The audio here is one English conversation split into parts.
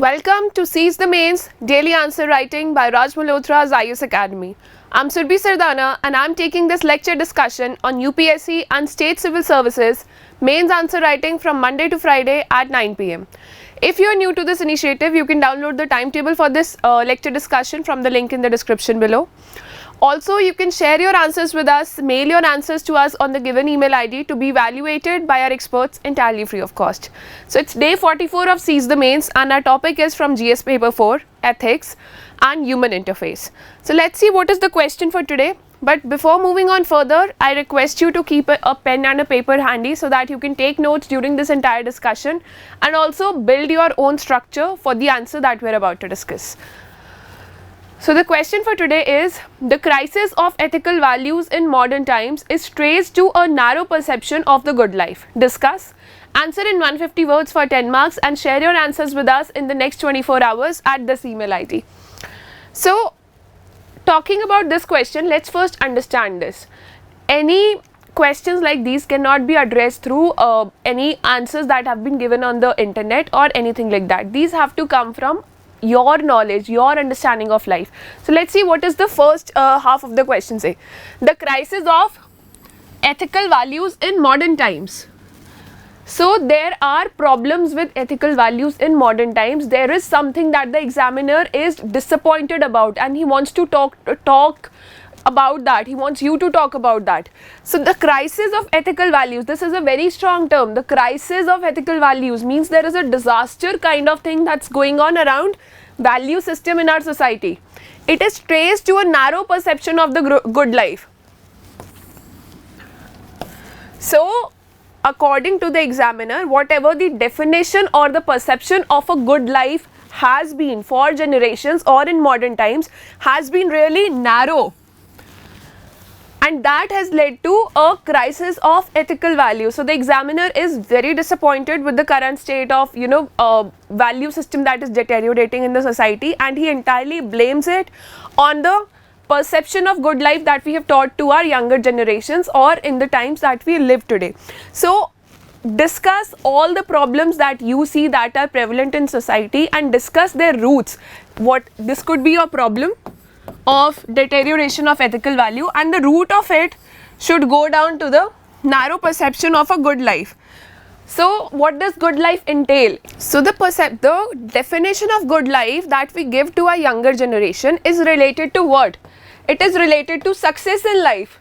Welcome to Seize the Mains Daily Answer Writing by Malhotra's IS Academy. I'm Surbhi Sardana and I'm taking this lecture discussion on UPSC and State Civil Services Mains Answer Writing from Monday to Friday at 9 p.m. If you are new to this initiative, you can download the timetable for this lecture discussion from the link in the description below. Also, you can share your answers with us, mail your answers to us on the given email ID to be evaluated by our experts entirely free of cost. So, it's day 44 of Seize the Mains and our topic is from GS paper 4, Ethics and Human Interface. So, let's see what is the question for today. But before moving on further, I request you to keep a pen and a paper handy so that you can take notes during this entire discussion and also build your own structure for the answer that we are about to discuss. So the question for today is, the crisis of ethical values in modern times is traced to a narrow perception of the good life. Discuss. Answer in 150 words for 10 marks and share your answers with us in the next 24 hours at this email ID. So, talking about this question, let's first understand this. Any questions like these cannot be addressed through any answers that have been given on the internet or anything like that. These have to come from your knowledge, your understanding of life. So let's see what is the first half of the question say. The crisis of ethical values in modern times. So there are problems with ethical values in modern times. There is something that the examiner is disappointed about and he wants to talk about that. He wants you to talk about that. So the crisis of ethical values, this is a very strong term. The crisis of ethical values means there is a disaster kind of thing that's going on around value system in our society. It is traced to a narrow perception of the good life. So according to the examiner, whatever the definition or the perception of a good life has been for generations or in modern times has been really narrow. And that has led to a crisis of ethical value. So the examiner is very disappointed with the current state of value system that is deteriorating in the society, and he entirely blames it on the perception of good life that we have taught to our younger generations or in the times that we live today. So discuss all the problems that you see that are prevalent in society and discuss their roots. What this could be a problem of deterioration of ethical value, and the root of it should go down to the narrow perception of a good life. So what does good life entail? So the definition of good life that we give to our younger generation is related to what? It is related to success in life.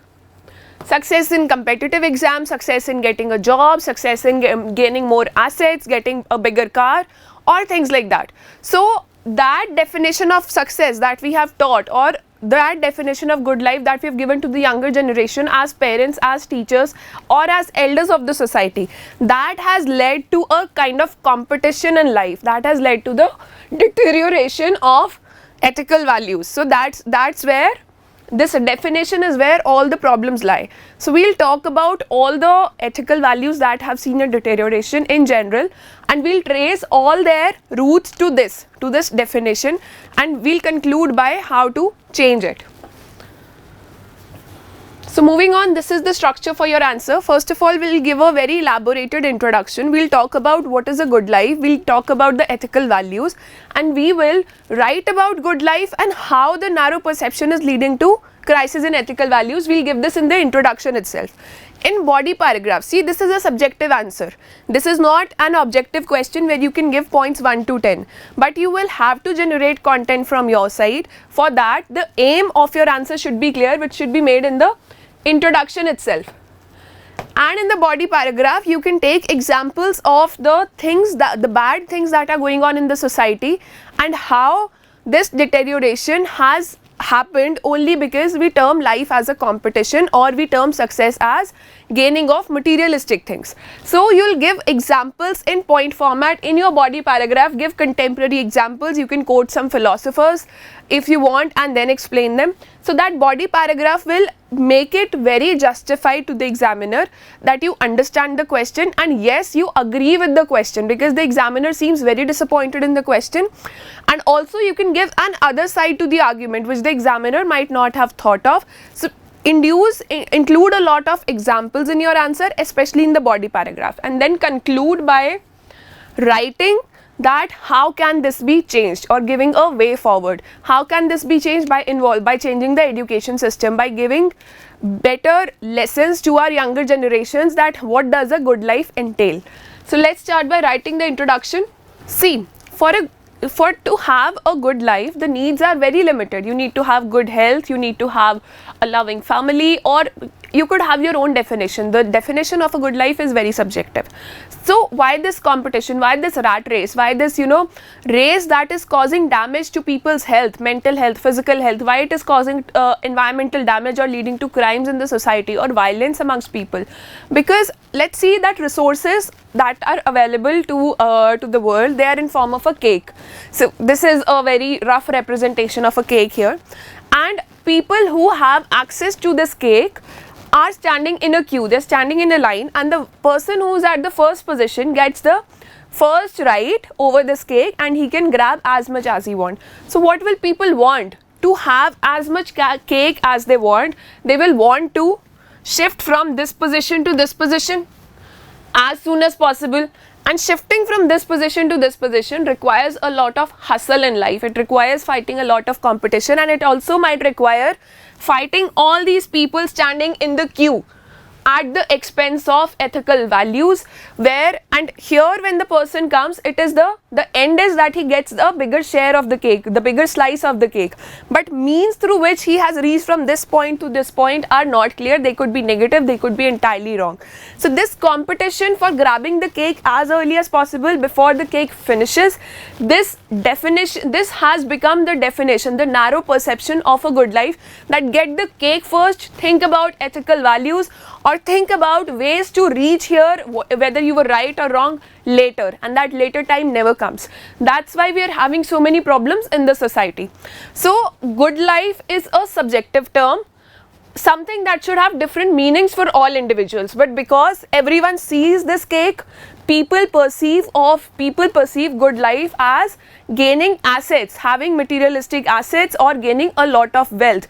Success in competitive exams, success in getting a job, success in gaining more assets, getting a bigger car or things like that. So that definition of success that we have taught, or that definition of good life that we have given to the younger generation as parents, as teachers or as elders of the society, that has led to a kind of competition in life, that has led to the deterioration of ethical values. So that's where this definition is where all the problems lie. So we'll talk about all the ethical values that have seen a deterioration in general, and we'll trace all their roots to this definition, and we'll conclude by how to change it. So moving on, this is the structure for your answer. First of all, we'll give a very elaborated introduction. We'll talk about what is a good life, we'll talk about the ethical values, and we will write about good life and how the narrow perception is leading to crisis in ethical values. We'll give this in the introduction itself. In body paragraph, see, this is a subjective answer. This is not an objective question where you can give points 1 to 10, but you will have to generate content from your side. For that, the aim of your answer should be clear, which should be made in the introduction itself. And in the body paragraph, you can take examples of the bad things that are going on in the society and how this deterioration has happened only because we term life as a competition, or we term success as gaining of materialistic things. So you'll give examples in point format in your body paragraph, give contemporary examples. You can quote some philosophers if you want and then explain them. So that body paragraph will make it very justified to the examiner that you understand the question and yes, you agree with the question, because the examiner seems very disappointed in the question. And also you can give an other side to the argument which the examiner might not have thought of. So include a lot of examples in your answer, especially in the body paragraph, and then conclude by writing that how can this be changed, or giving a way forward. How can this be changed? By changing the education system, by giving better lessons to our younger generations that what does a good life entail. So let's start by writing the introduction. See, for to have a good life, the needs are very limited. You need to have good health, you need to have a loving family, or you could have your own definition. The definition of a good life is very subjective. So why this competition, why this rat race, why this race that is causing damage to people's health, mental health, physical health, why it is causing environmental damage or leading to crimes in the society or violence amongst people? Because let's see that resources that are available to the world, they are in form of a cake. So this is a very rough representation of a cake here, and people who have access to this cake are standing in a queue, they're standing in a line, and the person who's at the first position gets the first right over this cake, and he can grab as much as he wants. So what will people want? To have as much cake as they want. They will want to shift from this position to this position as soon as possible, and shifting from this position to this position requires a lot of hustle in life. It requires fighting a lot of competition, and it also might require fighting all these people standing in the queue at the expense of ethical values, where, and here when the person comes, it is the end is that he gets the bigger share of the cake, the bigger slice of the cake, but means through which he has reached from this point to this point are not clear. They could be negative, they could be entirely wrong. So this competition for grabbing the cake as early as possible before the cake finishes, this has become the definition, the narrow perception of a good life, that get the cake first, think about ethical values, or think about ways to reach here, whether you were right or wrong, later, and that later time never comes. That's why we are having so many problems in the society. So good life is a subjective term, something that should have different meanings for all individuals, but because everyone sees this cake, people perceive good life as gaining assets, having materialistic assets, or gaining a lot of wealth.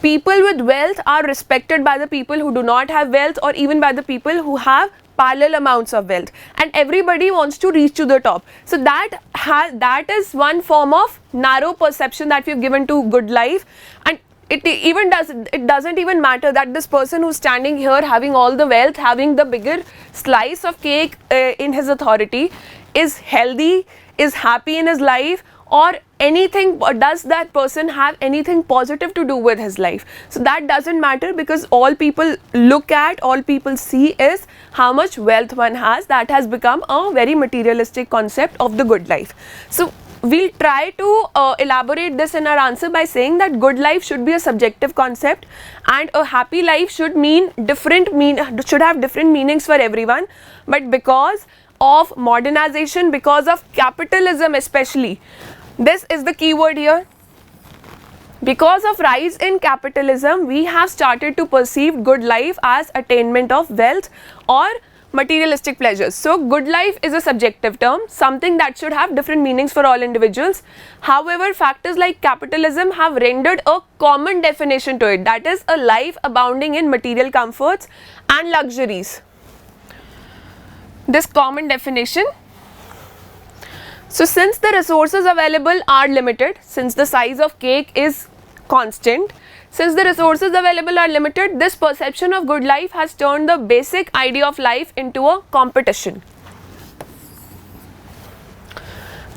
People with wealth are respected by the people who do not have wealth, or even by the people who have parallel amounts of wealth, and everybody wants to reach to the top. So that is one form of narrow perception that we've given to good life, and it doesn't even matter that this person who's standing here having all the wealth, having the bigger slice of cake in his authority, is healthy, is happy in his life, or anything, does that person have anything positive to do with his life? So that doesn't matter, because all people look at, all people see is how much wealth one has. That has become a very materialistic concept of the good life. So we'll try to elaborate this in our answer by saying that good life should be a subjective concept, and a happy life should should have different meanings for everyone. But because of modernization, because of capitalism especially, this is the key word here. Because of rise in capitalism, we have started to perceive good life as attainment of wealth or materialistic pleasures. So good life is a subjective term, something that should have different meanings for all individuals. However, factors like capitalism have rendered a common definition to it, that is a life abounding in material comforts and luxuries. This common definition. So since the resources available are limited, since the size of cake is constant, since the resources available are limited, this perception of good life has turned the basic idea of life into a competition.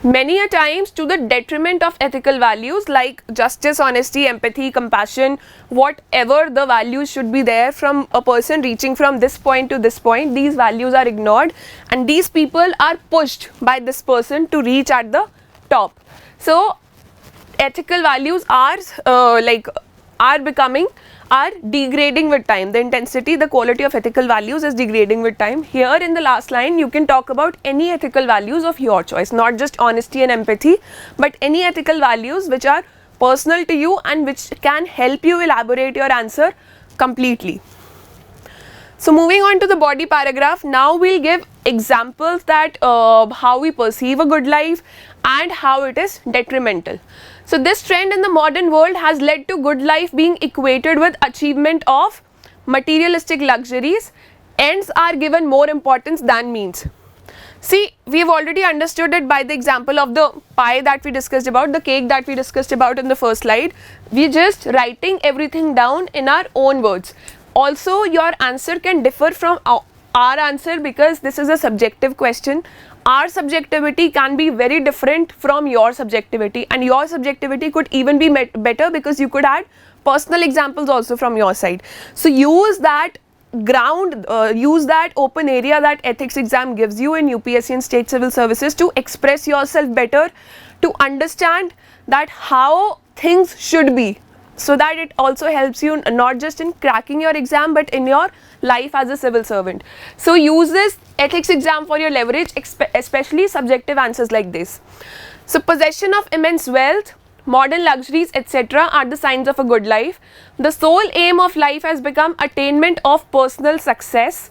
Many a times to the detriment of ethical values like justice, honesty, empathy, compassion, whatever the values should be there from a person reaching from this point to this point, these values are ignored, and these people are pushed by this person to reach at the top. So ethical values are degrading with time. The intensity, the quality of ethical values is degrading with time. Here in the last line, you can talk about any ethical values of your choice, not just honesty and empathy, but any ethical values which are personal to you and which can help you elaborate your answer completely. So moving on to the body paragraph, now we'll give examples that how we perceive a good life and how it is detrimental. So this trend in the modern world has led to good life being equated with achievement of materialistic luxuries. Ends are given more importance than means. See, we've already understood it by the example of the pie that we discussed about, the cake that we discussed about in the first slide. We're just writing everything down in our own words. Also, your answer can differ from our answer because this is a subjective question. Our subjectivity can be very different from your subjectivity, and your subjectivity could even be better because you could add personal examples also from your side. So use that use that open area that ethics exam gives you in UPSC and state civil services to express yourself better, to understand that how things should be, so that it also helps you not just in cracking your exam but in your life as a civil servant. So use this ethics exam for your leverage, especially subjective answers like this. So possession of immense wealth, modern luxuries, etc. are the signs of a good life. The sole aim of life has become attainment of personal success,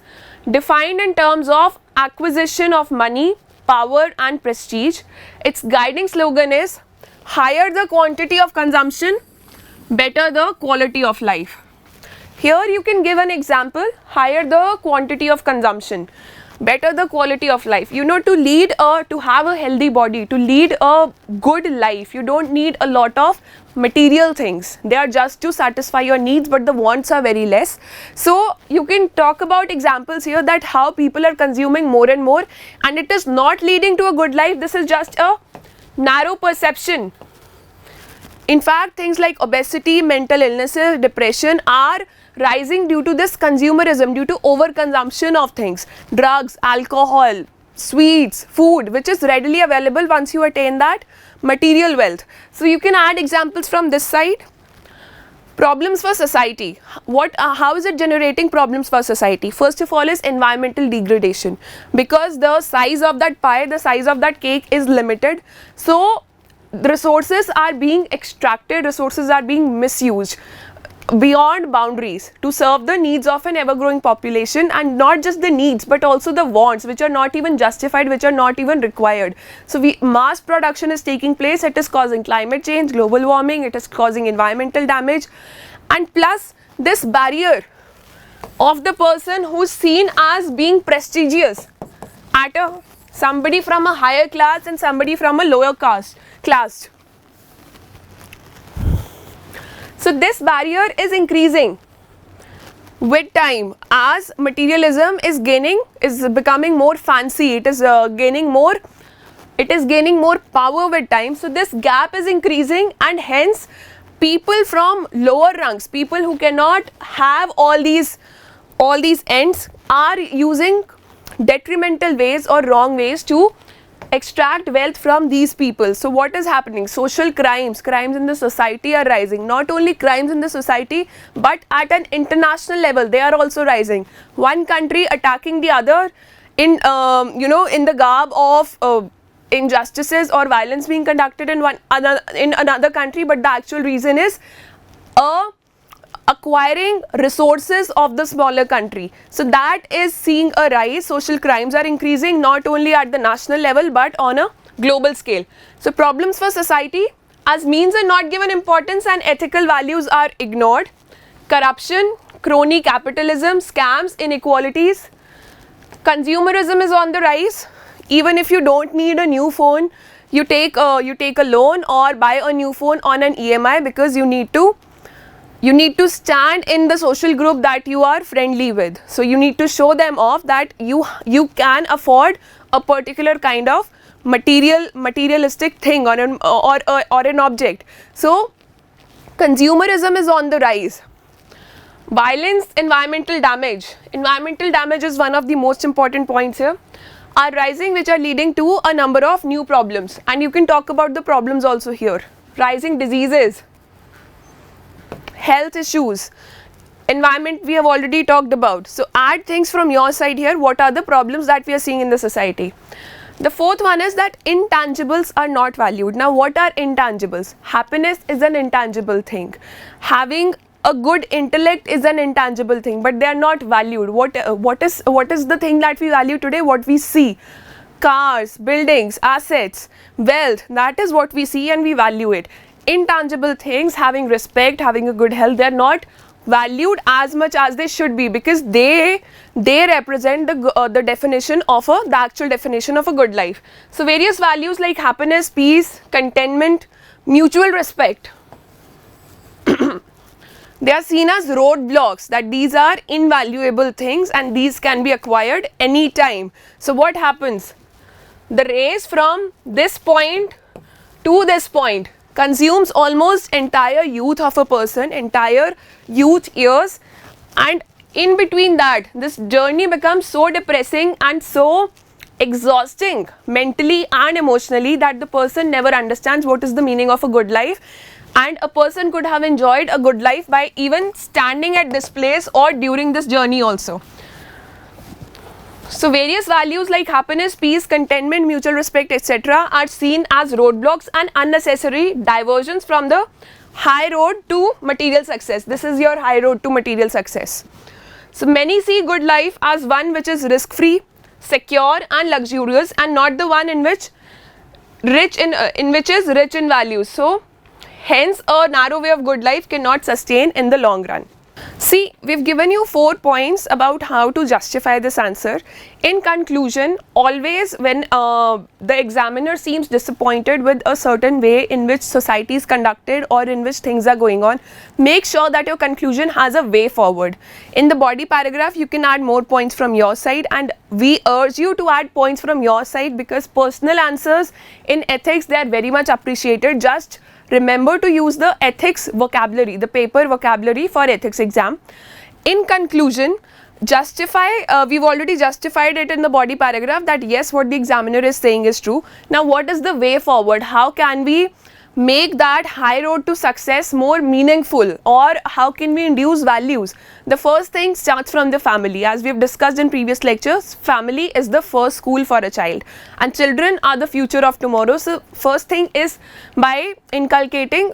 defined in terms of acquisition of money, power and prestige. Its guiding slogan is higher the quantity of consumption, better the quality of life. Here you can give an example, higher the quantity of consumption, better the quality of life. You know, to have a healthy body, to lead a good life, you don't need a lot of material things. They are just to satisfy your needs, but the wants are very less. So you can talk about examples here that how people are consuming more and more, and it is not leading to a good life. This is just a narrow perception. In fact, things like obesity, mental illnesses, depression are rising due to this consumerism, due to overconsumption of things, drugs, alcohol, sweets, food, which is readily available once you attain that material wealth. So you can add examples from this side. Problems for society. How is it generating problems for society? First of all is environmental degradation, because the size of that pie, the size of that cake is limited. So resources are being extracted, resources are being misused beyond boundaries to serve the needs of an ever-growing population, and not just the needs but also the wants, which are not even justified, which are not even required. So mass production is taking place. It is causing climate change, global warming, it is causing environmental damage, and plus this barrier of the person who's seen as being prestigious at somebody from a higher class and somebody from a lower class. So this barrier is increasing with time as materialism is becoming more fancy. It is gaining more power with time. So this gap is increasing, and hence people from lower ranks, people who cannot have all these ends, are using detrimental ways or wrong ways to extract wealth from these people. So what is happening? Social crimes in the society are rising. Not only crimes in the society, but at an international level they are also rising. One country attacking the other in in the garb of injustices or violence being conducted in another country, but the actual reason is acquiring resources of the smaller country. So that is seeing a rise. Social crimes are increasing not only at the national level but on a global scale. So problems for society, as means are not given importance and ethical values are ignored. Corruption, crony capitalism, scams, inequalities. Consumerism is on the rise. Even if you don't need a new phone, you take a loan or buy a new phone on an EMI because you need to stand in the social group that you are friendly with. So you need to show them off that you can afford a particular kind of materialistic thing or an object. So consumerism is on the rise. Violence, environmental damage. Environmental damage is one of the most important points here, are rising, which are leading to a number of new problems, and you can talk about the problems also here. Rising diseases, health issues, environment we have already talked about. So add things from your side here. What are the problems that we are seeing in the society? The fourth one is that intangibles are not valued. Now what are intangibles? Happiness is an intangible thing. Having a good intellect is an intangible thing, but they are not valued. What is the thing that we value today? What we see. Cars, buildings, assets, wealth, that is what we see and we value it. Intangible things, having respect, having a good health, they are not valued as much as they should be, because they represent the definition of the actual definition of a good life. So various values like happiness, peace, contentment, mutual respect, they are seen as roadblocks, that these are invaluable things and these can be acquired anytime. So what happens? The race from this point to this point consumes almost entire youth of a person, entire youth years, and in between that this journey becomes so depressing and so exhausting mentally and emotionally that the person never understands what is the meaning of a good life. And a person could have enjoyed a good life by even standing at this place or during this journey also. So various values like happiness, peace, contentment, mutual respect, etc. are seen as roadblocks and unnecessary diversions from the high road to material success. This is your high road to material success. So many see good life as one which is risk-free, secure and luxurious, and not the one in which is rich in values. So hence a narrow way of good life cannot sustain in the long run. See, we've given you 4 points about how to justify this answer. In conclusion, always when the examiner seems disappointed with a certain way in which society is conducted or in which things are going on, make sure that your conclusion has a way forward. In the body paragraph, you can add more points from your side, and we urge you to add points from your side because personal answers in ethics, they are very much appreciated. Just remember to use the ethics vocabulary, the paper vocabulary for ethics exam. In conclusion, justify, we've already justified it in the body paragraph that yes, what the examiner is saying is true. Now what is the way forward? How can we make that high road to success more meaningful, or how can we induce values? The first thing starts from the family. As we have discussed in previous lectures, family is the first school for a child and children are the future of tomorrow. So first thing is by inculcating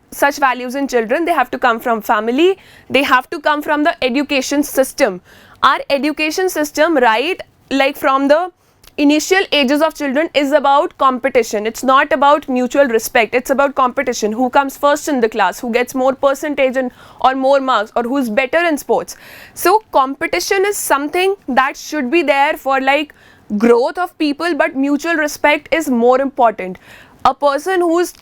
such values in children, they have to come from family, they have to come from the education system. Our education system, right, like from the initial ages of children, is about competition. It's not about mutual respect, it's about competition. Who comes first in the class, who gets more percentage or more marks, or who's better in sports. So competition is something that should be there for like growth of people, but mutual respect is more important. A person who's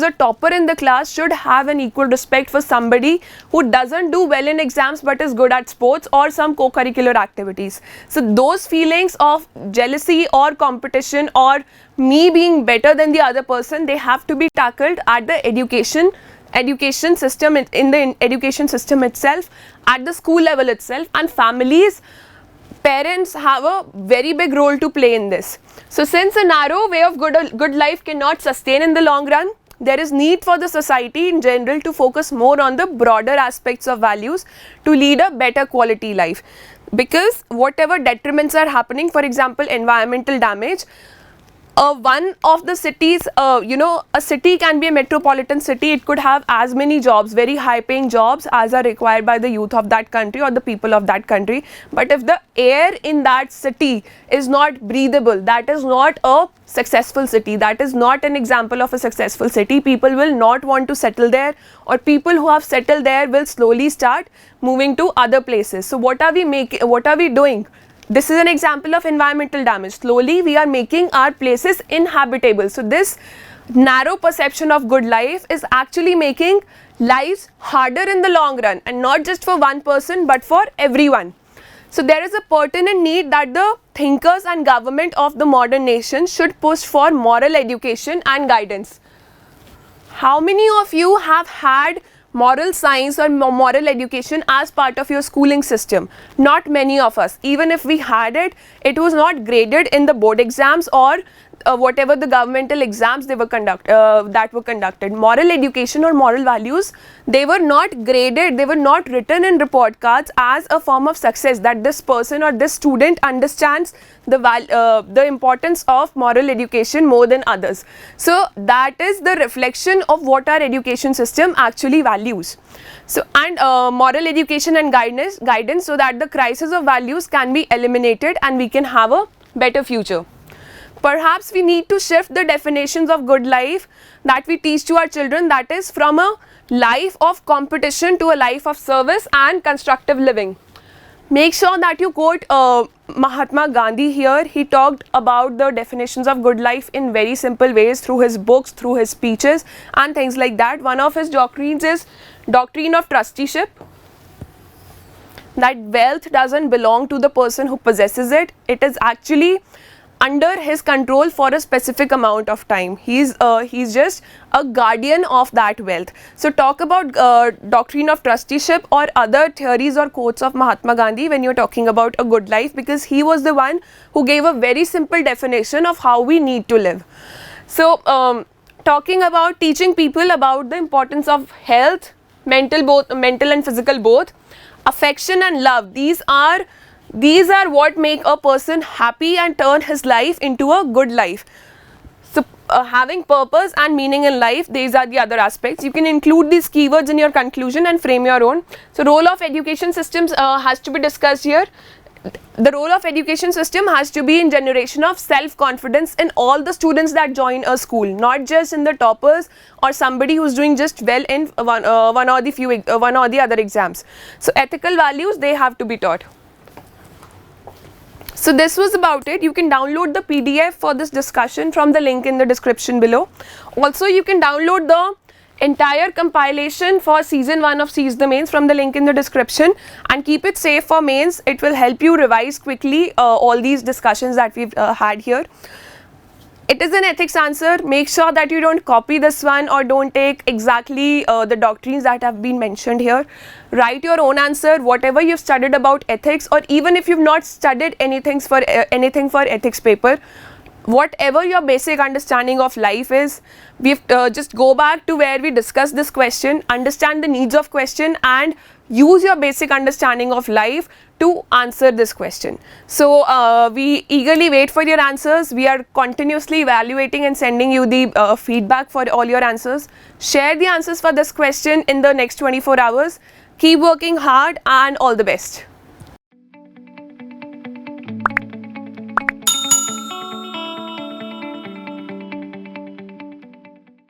a topper in the class should have an equal respect for somebody who doesn't do well in exams but is good at sports or some co-curricular activities. So those feelings of jealousy or competition or me being better than the other person, they have to be tackled at the education system, in the education system itself, at the school level itself, and families, parents have a very big role to play in this. So since a narrow way of good life cannot sustain in the long run, there is need for the society in general to focus more on the broader aspects of values to lead a better quality life. Because whatever detriments are happening, for example environmental damage, one of the cities, a city can be a metropolitan city, it could have as many jobs, very high paying jobs as are required by the youth of that country or the people of that country. But if the air in that city is not breathable, that is not a successful city, that is not an example of a successful city. People will not want to settle there, or people who have settled there will slowly start moving to other places. So what are we doing? This is an example of environmental damage. Slowly we are making our places inhabitable. So this narrow perception of good life is actually making lives harder in the long run, and not just for one person but for everyone. So there is a pertinent need that the thinkers and government of the modern nation should push for moral education and guidance. How many of you have had moral science or moral education as part of your schooling system? Not many of us. Even if we had it, it was not graded in the board exams or whatever the governmental exams they were conducted. Moral education or moral values, they were not graded, they were not written in report cards as a form of success, that this person or this student understands the importance of moral education more than others. So that is the reflection of what our education system actually values. So and moral education and guidance so that the crisis of values can be eliminated and we can have a better future. Perhaps we need to shift the definitions of good life that we teach to our children, that is from a life of competition to a life of service and constructive living. Make sure that you quote Mahatma Gandhi here. He talked about the definitions of good life in very simple ways through his books, through his speeches and things like that. One of his doctrines is doctrine of trusteeship, that wealth doesn't belong to the person who possesses it. It is actually under his control for a specific amount of time. He's just a guardian of that wealth. So talk about doctrine of trusteeship or other theories or quotes of Mahatma Gandhi when you're talking about a good life, because he was the one who gave a very simple definition of how we need to live. So talking about teaching people about the importance of health, mental and physical both, affection and love, these are what make a person happy and turn his life into a good life. So having purpose and meaning in life, these are the other aspects. You can include these keywords in your conclusion and frame your own. So role of education systems has to be discussed here. The role of education system has to be in generation of self-confidence in all the students that join a school, not just in the toppers or somebody who's doing just well in one or the other exams. So ethical values, they have to be taught. So this was about it. You can download the PDF for this discussion from the link in the description below. Also, you can download the entire compilation for season 1 of Seize the Mains from the link in the description and keep it safe for mains. It will help you revise quickly all these discussions that we've had here. It is an ethics answer. Make sure that you don't copy this one or don't take exactly the doctrines that have been mentioned here. Write your own answer, whatever you've studied about ethics, or even if you've not studied anything for ethics paper, whatever your basic understanding of life is, we've just go back to where we discussed this question, understand the needs of question and use your basic understanding of life to answer this question. So we eagerly wait for your answers. We are continuously evaluating and sending you the feedback for all your answers. Share the answers for this question in the next 24 hours. Keep working hard and all the best.